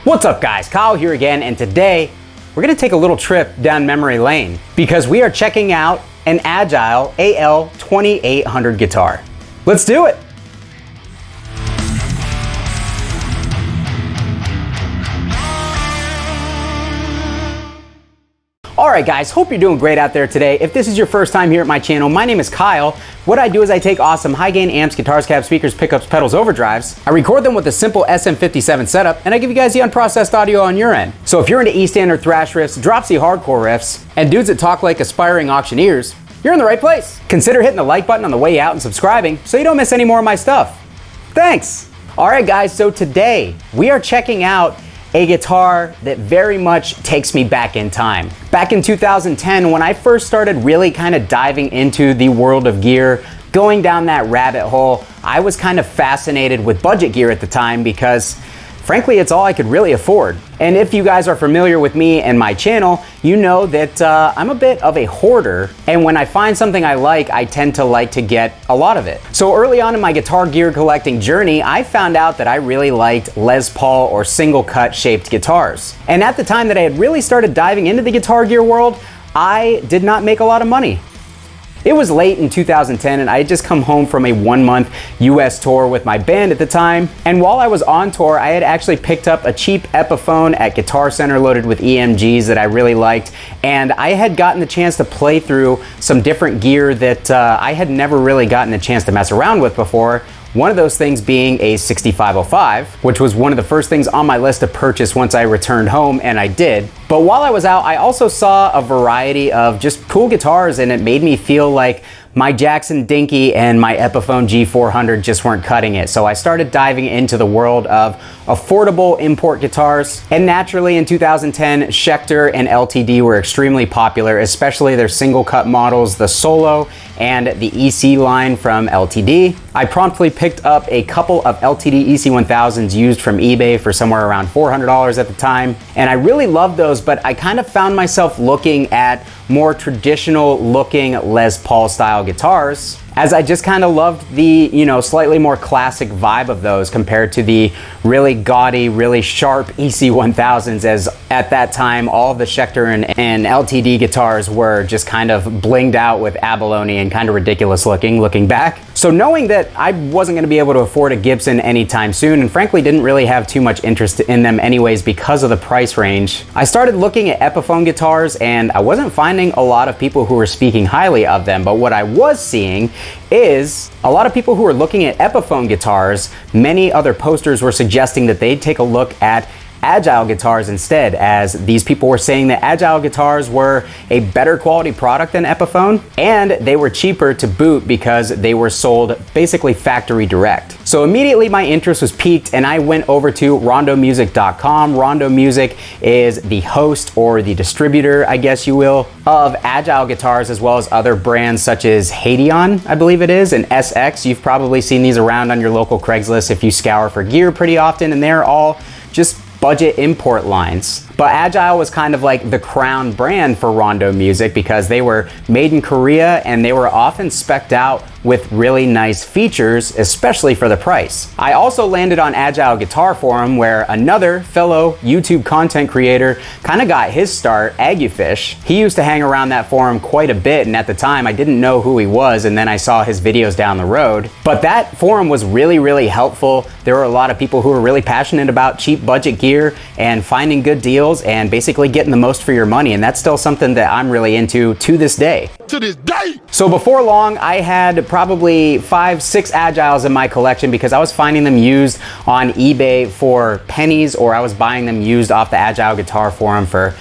What's up guys, Kyle here again, and today we're gonna take a little trip down memory lane because we are checking out an Agile AL2800 guitar. Let's do it. Alright guys, hope you're doing great out there today. If this is your first time here at my channel, my name is Kyle. What I do is I take awesome high gain amps, guitars, cabs, speakers, pickups, pedals, overdrives. I record them with a simple SM57 setup, and I give you guys the unprocessed audio on your end. So if you're into East or thrash riffs, dropsy hardcore riffs, and dudes that talk like aspiring auctioneers, you're in the right place. Consider hitting the like button on the way out and subscribing so you don't miss any more of my stuff. Thanks. Alright guys, so today we are checking out a guitar that very much takes me back in time. Back in 2010, when I first started really kind of diving into the world of gear, going down that rabbit hole, I was kind of fascinated with budget gear at the time because frankly, it's all I could really afford. And if you guys are familiar with me and my channel, you know that I'm a bit of a hoarder. And when I find something I like, I tend to like to get a lot of it. So early on in my guitar gear collecting journey, I found out that I really liked Les Paul or single cut shaped guitars. And at the time that I had really started diving into the guitar gear world, I did not make a lot of money. It was late in 2010 and I had just come home from a 1-month US tour with my band at the time. And while I was on tour, I had actually picked up a cheap Epiphone at Guitar Center loaded with EMGs that I really liked. And I had gotten the chance to play through some different gear that I had never really gotten a chance to mess around with before. One of those things being a 6505, which was one of the first things on my list to purchase once I returned home, and I did. But while I was out, I also saw a variety of just cool guitars, and it made me feel like my Jackson Dinky and my Epiphone G400 just weren't cutting it. So I started diving into the world of affordable import guitars. And naturally in 2010, Schecter and LTD were extremely popular, especially their single cut models, the Solo and the EC line from LTD. I promptly picked up a couple of LTD EC1000s used from eBay for somewhere around $400 at the time. And I really loved those, but I kind of found myself looking at more traditional looking Les Paul style guitars, as I just kind of loved the, slightly more classic vibe of those compared to the really gaudy, really sharp EC1000s, as at that time all of the Schecter and LTD guitars were just kind of blinged out with abalone and kind of ridiculous looking back. So knowing that I wasn't going to be able to afford a Gibson anytime soon, and frankly didn't really have too much interest in them anyways because of the price range, I started looking at Epiphone guitars, and I wasn't finding a lot of people who were speaking highly of them. But what I was seeing is a lot of people who were looking at Epiphone guitars. Many other posters were suggesting that they'd take a look at Agile guitars instead, as these people were saying that Agile guitars were a better quality product than Epiphone, and they were cheaper to boot because they were sold basically factory direct. So immediately my interest was piqued and I went over to rondomusic.com. Rondo Music is the host or the distributor, I guess you will, of Agile guitars, as well as other brands such as Hadeon, I believe it is, and SX. You've probably seen these around on your local Craigslist if you scour for gear pretty often, and they're all just budget import lines. But Agile was kind of like the crown brand for Rondo Music because they were made in Korea and they were often spec'd out with really nice features, especially for the price. I also landed on Agile Guitar Forum, where another fellow YouTube content creator kind of got his start, Agufish. He used to hang around that forum quite a bit, and at the time I didn't know who he was, and then I saw his videos down the road. But that forum was really helpful. There were a lot of people who were really passionate about cheap budget gear and finding good deals and basically getting the most for your money, and that's still something that I'm really into to this day. So before long, I had probably 5-6 Agiles in my collection because I was finding them used on eBay for pennies, or I was buying them used off the Agile Guitar Forum for,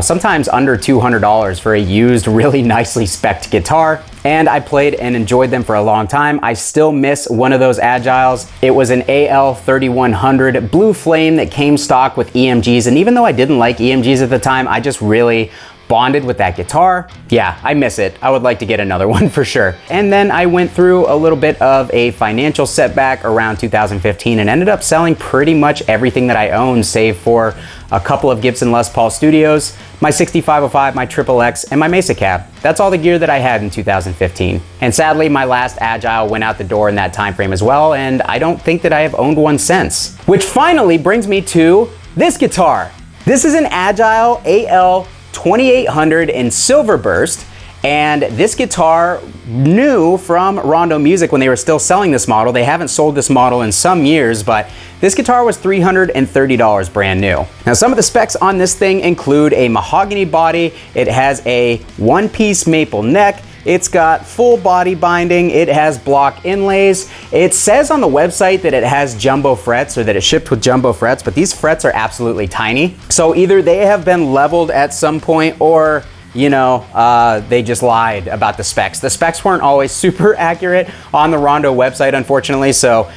sometimes under $200 for a used, really nicely spec'd guitar. And I played and enjoyed them for a long time. I still miss one of those Agiles. It was an AL3100 Blue Flame that came stock with EMGs, and even though I didn't like EMGs at the time, I just really bonded with that guitar. Yeah, I miss it. I would like to get another one for sure. And then I went through a little bit of a financial setback around 2015 and ended up selling pretty much everything that I owned, save for a couple of Gibson Les Paul Studios, my 6505, my XXX, and my Mesa cab. That's all the gear that I had in 2015. And sadly, my last Agile went out the door in that time frame as well, and I don't think that I have owned one since. Which finally brings me to this guitar. This is an Agile AL 2800 in silver burst. And this guitar, new from Rondo Music when they were still selling this model. They haven't sold this model in some years, but this guitar was $330 brand new. Now, some of the specs on this thing include a mahogany body. It has a one-piece maple neck. It's got full body binding. It has block inlays. It says on the website that it has jumbo frets, or that it shipped with jumbo frets, but these frets are absolutely tiny. So either they have been leveled at some point, or they just lied about the specs. The specs weren't always super accurate on the Rondo website, unfortunately, so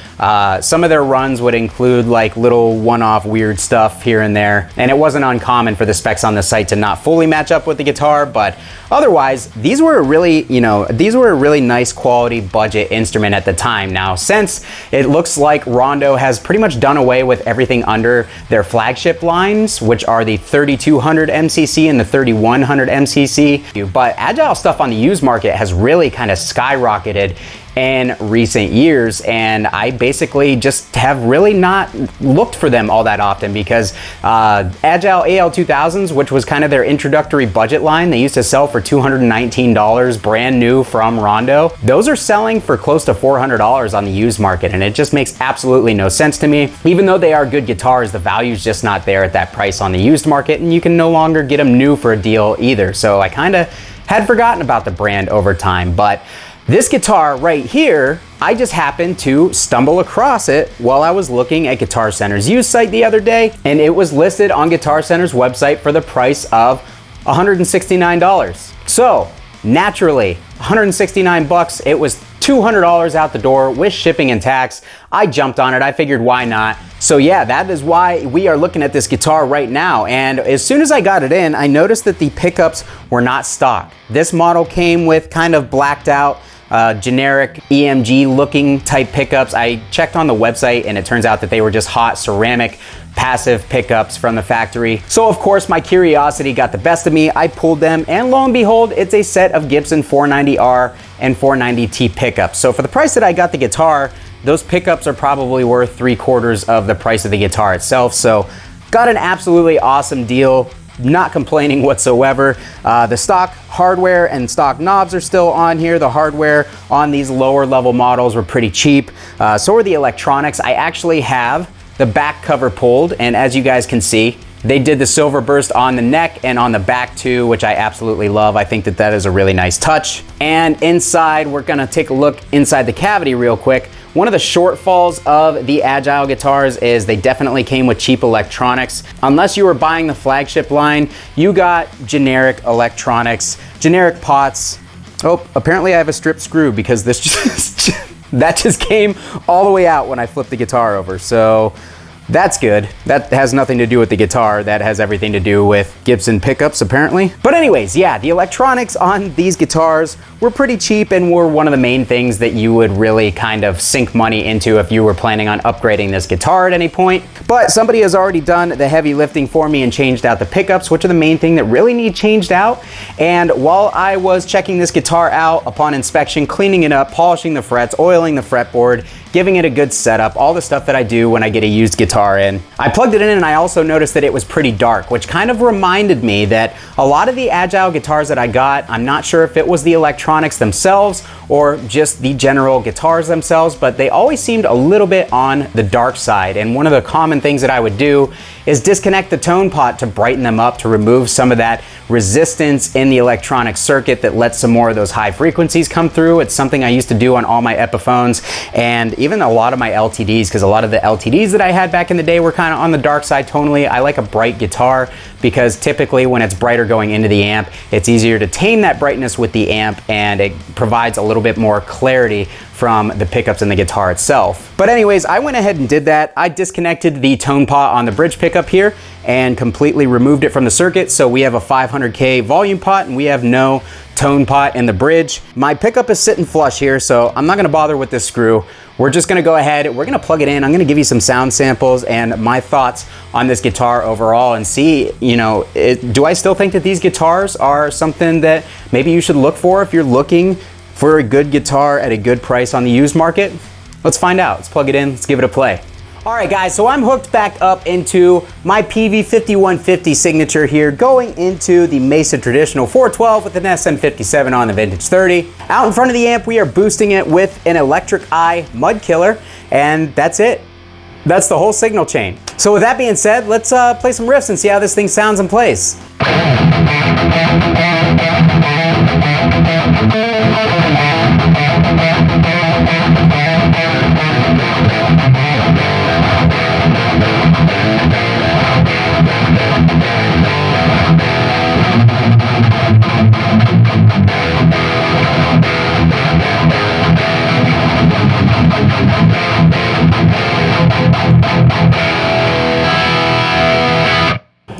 some of their runs would include like little one-off weird stuff here and there, and it wasn't uncommon for the specs on the site to not fully match up with the guitar, but otherwise, these were a really nice quality budget instrument at the time. Now, since it looks like Rondo has pretty much done away with everything under their flagship lines, which are the 3200 MCC and the 3100 MCC, but Agile stuff on the used market has really kind of skyrocketed in recent years, and I basically just have really not looked for them all that often because Agile AL 2000s, which was kind of their introductory budget line, they used to sell for $219 brand new from Rondo. Those are selling for close to $400 on the used market, and it just makes absolutely no sense to me. Even though they are good guitars, the value's just not there at that price on the used market, and you can no longer get them new for a deal either. So I kind of had forgotten about the brand over time, but this guitar right here, I just happened to stumble across it while I was looking at Guitar Center's used site the other day, and it was listed on Guitar Center's website for the price of $169. So naturally, 169 bucks, it was $200 out the door with shipping and tax. I jumped on it. I figured, why not? So yeah, that is why we are looking at this guitar right now. And as soon as I got it in, I noticed that the pickups were not stock. This model came with kind of blacked out generic EMG looking type pickups. I checked on the website and it turns out that they were just hot ceramic passive pickups from the factory. So of course my curiosity got the best of me. I pulled them, and lo and behold, it's a set of Gibson 490R and 490T pickups. So for the price that I got the guitar, those pickups are probably worth 3/4 of the price of the guitar itself. So got an absolutely awesome deal. Not complaining whatsoever. The stock hardware and stock knobs are still on here. The hardware on these lower level models were pretty cheap. So are the electronics. I actually have the back cover pulled, and as you guys can see, they did the silver burst on the neck and on the back too, which I absolutely love. I think that that is a really nice touch. And inside, we're gonna take a look inside the cavity real quick. One of the shortfalls of the Agile guitars is they definitely came with cheap electronics. Unless you were buying the flagship line, you got generic electronics, generic pots. Oh, apparently I have a stripped screw because this just, that just came all the way out when I flipped the guitar over. So that's good. That has nothing to do with the guitar. That has everything to do with Gibson pickups, apparently. But anyways, yeah, the electronics on these guitars were pretty cheap and were one of the main things that you would really kind of sink money into if you were planning on upgrading this guitar at any point. But somebody has already done the heavy lifting for me and changed out the pickups, which are the main thing that really need changed out. And while I was checking this guitar out, upon inspection, cleaning it up, polishing the frets, oiling the fretboard, giving it a good setup, all the stuff that I do when I get a used guitar in. I plugged it in and I also noticed that it was pretty dark, which kind of reminded me that a lot of the Agile guitars that I got, I'm not sure if it was the electronics themselves or just the general guitars themselves, but they always seemed a little bit on the dark side. And one of the common things that I would do is disconnect the tone pot to brighten them up, to remove some of that resistance in the electronic circuit that lets some more of those high frequencies come through. It's something I used to do on all my Epiphones and even a lot of my LTDs, because a lot of the LTDs that I had back in the day were kind of on the dark side tonally. I like a bright guitar because typically when it's brighter going into the amp, it's easier to tame that brightness with the amp and it provides a little bit more clarity from the pickups in the guitar itself. But anyways, I went ahead and did that. I disconnected the tone pot on the bridge pickup here and completely removed it from the circuit. So we have a 500K volume pot and we have no tone pot in the bridge. My pickup is sitting flush here, so I'm not gonna bother with this screw. We're just gonna go ahead, we're gonna plug it in. I'm gonna give you some sound samples and my thoughts on this guitar overall and see, do I still think that these guitars are something that maybe you should look for if you're looking for a good guitar at a good price on the used market? Let's find out. Let's plug it in, let's give it a play. All right guys, so I'm hooked back up into my PV5150 signature here, going into the Mesa Traditional 412 with an SM57 on the Vintage 30. Out in front of the amp, we are boosting it with an Electric Eye Mud Killer, and that's it. That's the whole signal chain. So with that being said, let's play some riffs and see how this thing sounds and plays.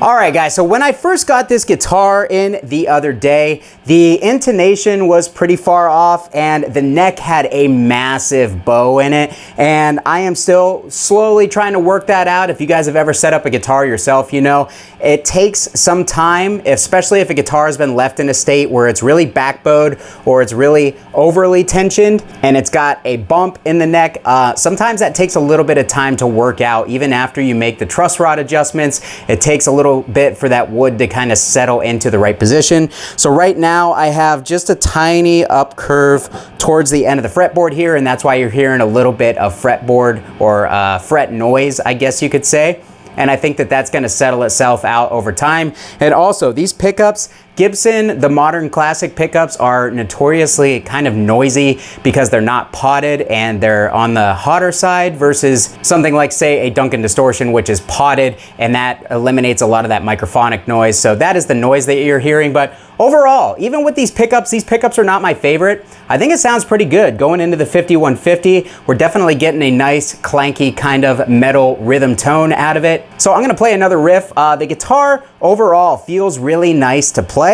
Alright guys, so when I first got this guitar in the other day, the intonation was pretty far off and the neck had a massive bow in it, and I am still slowly trying to work that out. If you guys have ever set up a guitar yourself, you know it takes some time, especially if a guitar has been left in a state where it's really backbowed or it's really overly tensioned and it's got a bump in the neck. Sometimes that takes a little bit of time to work out. Even after you make the truss rod adjustments, it takes a little bit for that wood to kind of settle into the right position. So right now I have just a tiny up curve towards the end of the fretboard here, and that's why you're hearing a little bit of fretboard or fret noise, I guess you could say. And I think that that's going to settle itself out over time. And also these pickups, Gibson, the modern classic pickups, are notoriously kind of noisy because they're not potted and they're on the hotter side versus something like, say, a Duncan Distortion, which is potted, and that eliminates a lot of that microphonic noise. So that is the noise that you're hearing. But overall, even with these pickups are not my favorite. I think it sounds pretty good. Going into the 5150, we're definitely getting a nice clanky kind of metal rhythm tone out of it. So I'm gonna play another riff. The guitar overall feels really nice to play.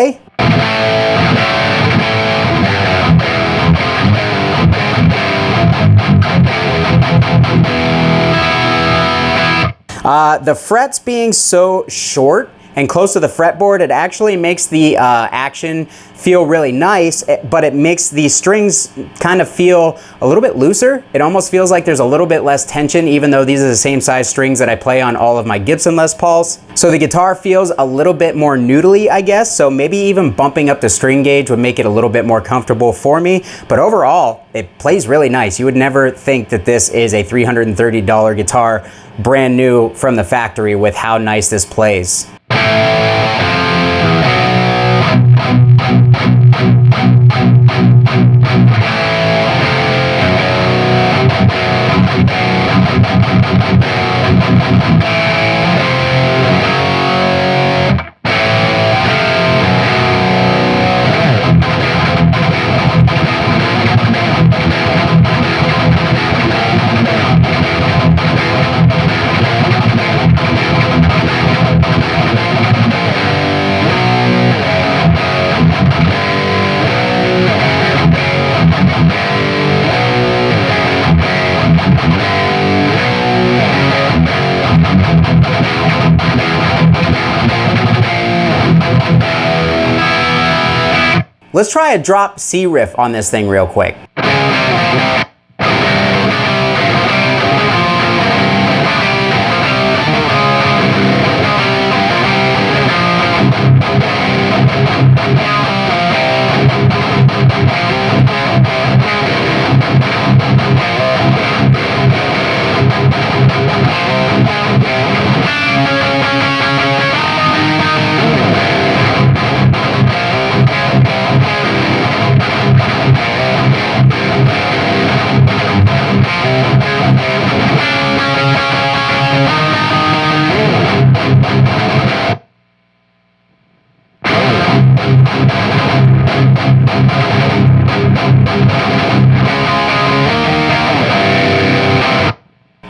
The frets being so short and close to the fretboard, it actually makes the action feel really nice, but it makes the strings kind of feel a little bit looser. It almost feels like there's a little bit less tension, even though these are the same size strings that I play on all of my Gibson Les Pauls. So the guitar feels a little bit more noodly, I guess, so maybe even bumping up the string gauge would make it a little bit more comfortable for me. But overall, it plays really nice. You would never think that this is a $330 guitar, brand new from the factory, with how nice this plays. Let's try a drop C riff on this thing real quick.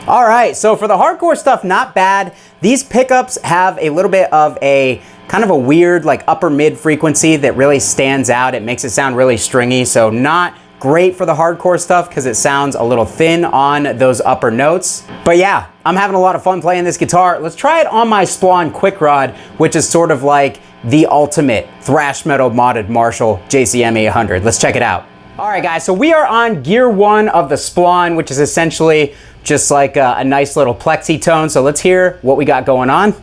All right, so for the hardcore stuff, not bad. These pickups have a little bit of a kind of a weird like upper mid frequency that really stands out. It makes it sound really stringy, so not great for the hardcore stuff because it sounds a little thin on those upper notes. But yeah, I'm having a lot of fun playing this guitar. Let's try it on my Splawn Quick Rod, which is sort of like the ultimate thrash metal modded Marshall JCM 800. Let's check it out. All right guys, so we are on gear 1 of the Splawn, which is essentially just like a nice little plexi tone. So let's hear what we got going on.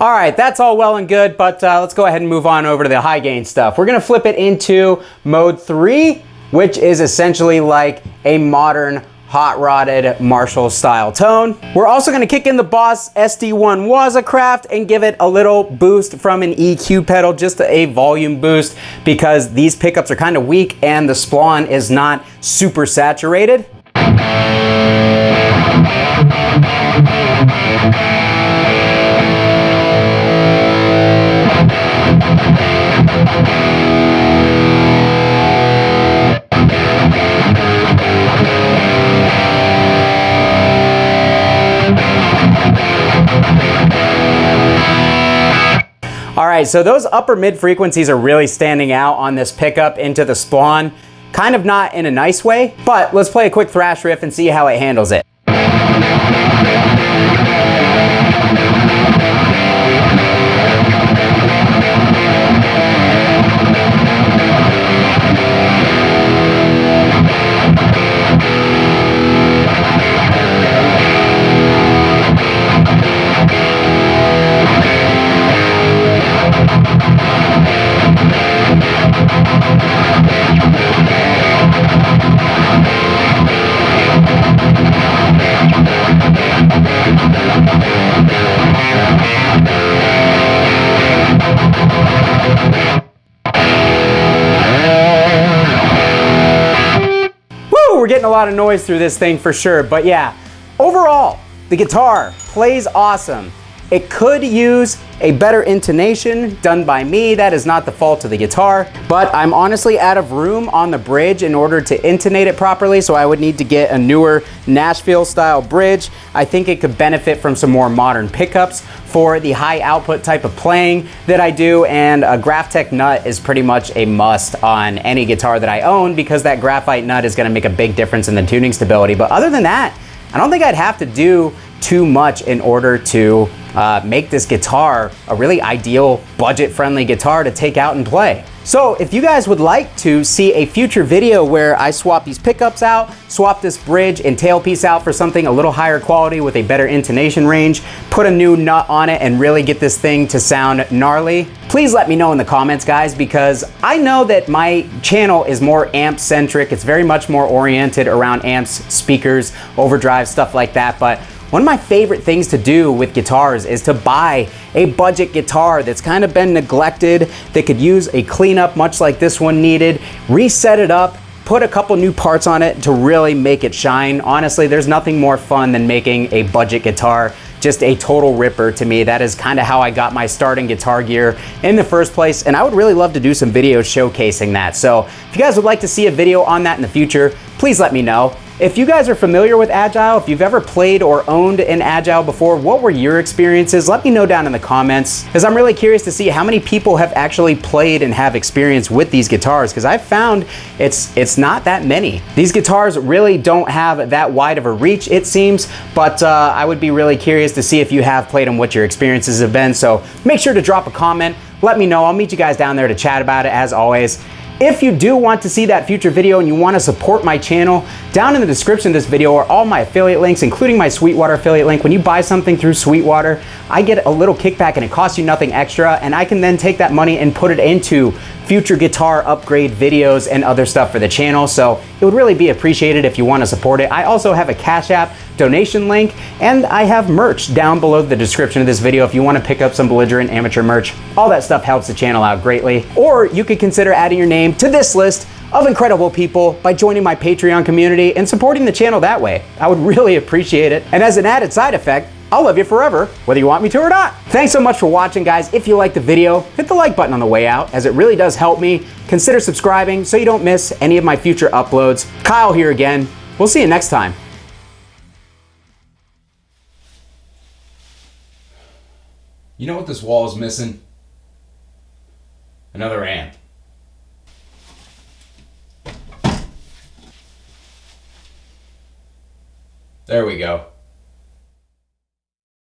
All right, that's all well and good, but let's go ahead and move on over to the high gain stuff. We're gonna flip it into mode 3, which is essentially like a modern hot rodded Marshall style tone. We're also gonna kick in the Boss SD1 Wazacraft and give it a little boost from an EQ pedal, just a volume boost, because these pickups are kind of weak and the splawn is not super saturated. All right, so those upper mid frequencies are really standing out on this pickup into the splawn. Kind of not in a nice way, but let's play a quick thrash riff and see how it handles it. We're getting a lot of noise through this thing for sure, but yeah, overall, the guitar plays awesome. It could use a better intonation done by me. That is not the fault of the guitar, but I'm honestly out of room on the bridge in order to intonate it properly, so I would need to get a newer Nashville style bridge. I think it could benefit from some more modern pickups for the high output type of playing that I do, and a Graphtec nut is pretty much a must on any guitar that I own, because that graphite nut is gonna make a big difference in the tuning stability. But other than that, I don't think I'd have to do too much in order to make this guitar a really ideal budget-friendly guitar to take out and play. So if you guys would like to see a future video where I swap these pickups out, swap this bridge and tailpiece out for something a little higher quality with a better intonation range, put a new nut on it and really get this thing to sound gnarly, please let me know in the comments, guys, because I know that my channel is more amp centric. It's very much more oriented around amps, speakers, overdrive, stuff like that. But one of my favorite things to do with guitars is to buy a budget guitar that's kind of been neglected, that could use a cleanup much like this one needed, reset it up, put a couple new parts on it to really make it shine. Honestly, there's nothing more fun than making a budget guitar just a total ripper to me. That is kind of how I got my start in guitar gear in the first place, and I would really love to do some videos showcasing that. So if you guys would like to see a video on that in the future, please let me know. If you guys are familiar with Agile, if you've ever played or owned an Agile before, what were your experiences? Let me know down in the comments, because I'm really curious to see how many people have actually played and have experience with these guitars, because I've found it's not that many. These guitars really don't have that wide of a reach, it seems, but I would be really curious to see if you have played them, what your experiences have been. So make sure to drop a comment, let me know. I'll meet you guys down there to chat about it as always. If you do want to see that future video and you want to support my channel, down in the description of this video are all my affiliate links, including my Sweetwater affiliate link. When you buy something through Sweetwater, I get a little kickback and it costs you nothing extra, and I can then take that money and put it into future guitar upgrade videos and other stuff for the channel. So it would really be appreciated if you want to support it. I also have a Cash App donation link, and I have merch down below the description of this video if you want to pick up some belligerent amateur merch. All that stuff helps the channel out greatly. Or you could consider adding your name to this list of incredible people by joining my Patreon community and supporting the channel that way. I would really appreciate it. And as an added side effect, I'll love you forever, whether you want me to or not. Thanks so much for watching, guys. If you liked the video, hit the like button on the way out, as it really does help me. Consider subscribing so you don't miss any of my future uploads. Kyle here again. We'll see you next time. You know what this wall is missing? Another amp. There we go.